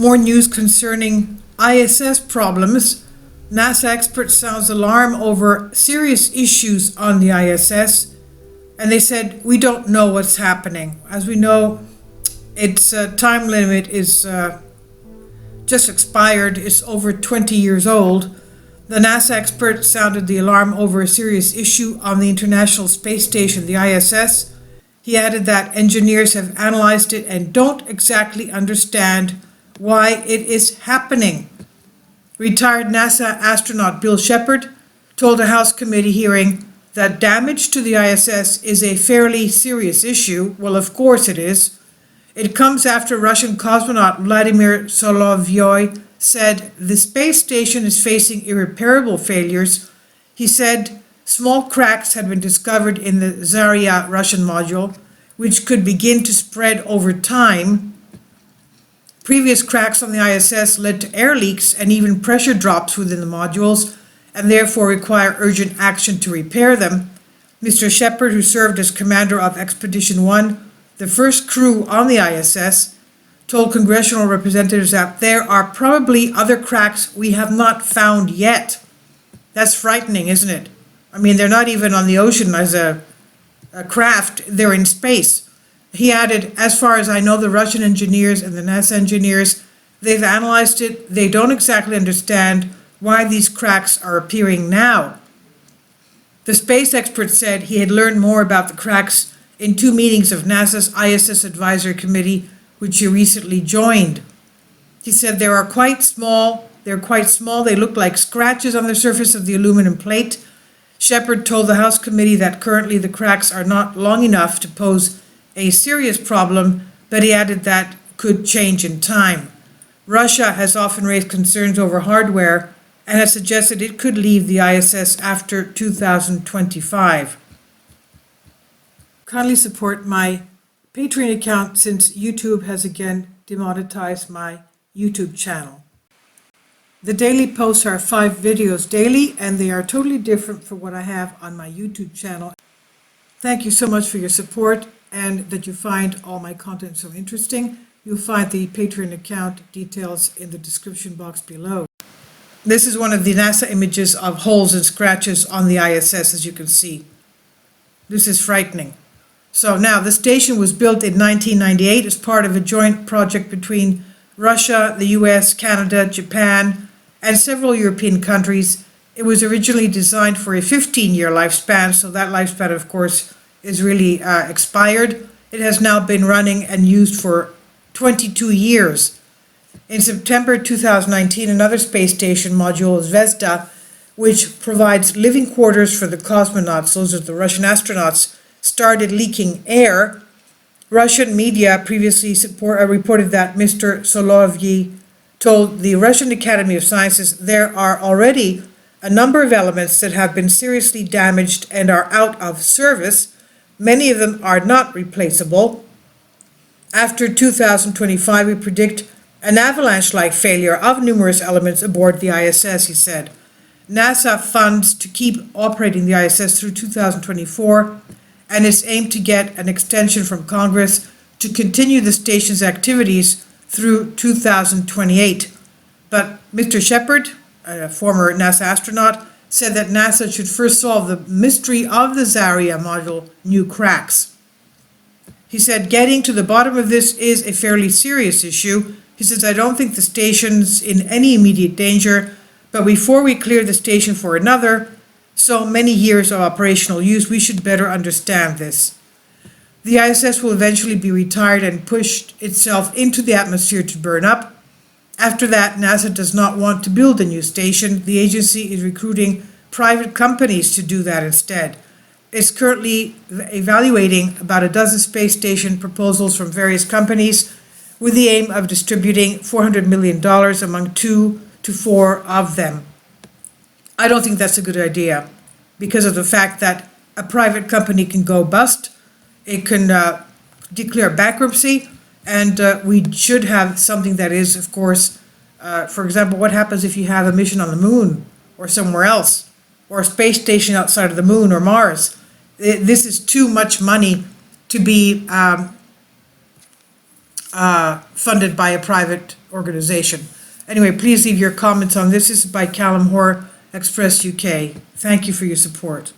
More news concerning ISS problems. NASA expert sounds alarm over serious issues on the ISS, and they said, we don't know what's happening. As we know, its time limit is just expired. It's over 20 years old. The NASA expert sounded the alarm over a serious issue on the International Space Station, the ISS. He added that engineers have analyzed it and don't exactly understand why it is happening. Retired NASA astronaut Bill Shepard told a House committee hearing that damage to the ISS is a fairly serious issue. Well, of course it is. It comes after Russian cosmonaut Vladimir Solovyoy said the space station is facing irreparable failures. He said small cracks had been discovered in the Zarya Russian module, which could begin to spread over time. Previous cracks on the ISS led to air leaks and even pressure drops within the modules, and therefore require urgent action to repair them. Mr. Shepard, who served as commander of Expedition 1, the first crew on the ISS, told congressional representatives that there are probably other cracks we have not found yet. That's frightening, isn't it? I mean, they're not even on the ocean as a craft, they're in space. He added, as far as I know, the Russian engineers and the NASA engineers, they've analyzed it. They don't exactly understand why these cracks are appearing now. The space expert said he had learned more about the cracks in 2 meetings of NASA's ISS Advisory Committee, which he recently joined. He said they're quite small, they look like scratches on the surface of the aluminum plate. Shepard told the House committee that currently the cracks are not long enough to pose a serious problem, but he added that could change in time. Russia has often raised concerns over hardware and has suggested it could leave the ISS after 2025. Kindly support my Patreon account since YouTube has again demonetized my YouTube channel. The daily posts are 5 videos daily, and they are totally different from what I have on my YouTube channel. Thank you so much for your support and that you find all my content so interesting. You'll find the Patreon account details in the description box below. This is one of the NASA images of holes and scratches on the ISS, as you can see. This is frightening. So now, the station was built in 1998 as part of a joint project between Russia, the US, Canada, Japan, and several European countries. It was originally designed for a 15-year lifespan, so that lifespan, of course, is really expired. It has now been running and used for 22 years. In September 2019, another space station module, Zvezda, which provides living quarters for the cosmonauts, those are the Russian astronauts, started leaking air. Russian media previously reported that Mr. Solovyi told the Russian Academy of Sciences there are already a number of elements that have been seriously damaged and are out of service. Many of them are not replaceable. After 2025, we predict an avalanche-like failure of numerous elements aboard the ISS, he said. NASA funds to keep operating the ISS through 2024, and it's aimed to get an extension from Congress to continue the station's activities through 2028. But Mr. Shepard, a former NASA astronaut, said that NASA should first solve the mystery of the Zarya module new cracks. He said, getting to the bottom of this is a fairly serious issue. He says, I don't think the station's in any immediate danger, but before we clear the station for another so many years of operational use, we should better understand this. The ISS will eventually be retired and pushed itself into the atmosphere to burn up. After that, NASA does not want to build a new station. The agency is recruiting private companies to do that instead. It's currently evaluating about a dozen space station proposals from various companies with the aim of distributing $400 million among 2 to 4 of them. I don't think that's a good idea because of the fact that a private company can go bust, it can declare bankruptcy, and we should have something that is, of course, for example, what happens if you have a mission on the moon or somewhere else, or a space station outside of the moon or Mars? This is too much money to be funded by a private organization. Anyway, please leave your comments on this. This is by Callum Hoare, Express UK. Thank you for your support.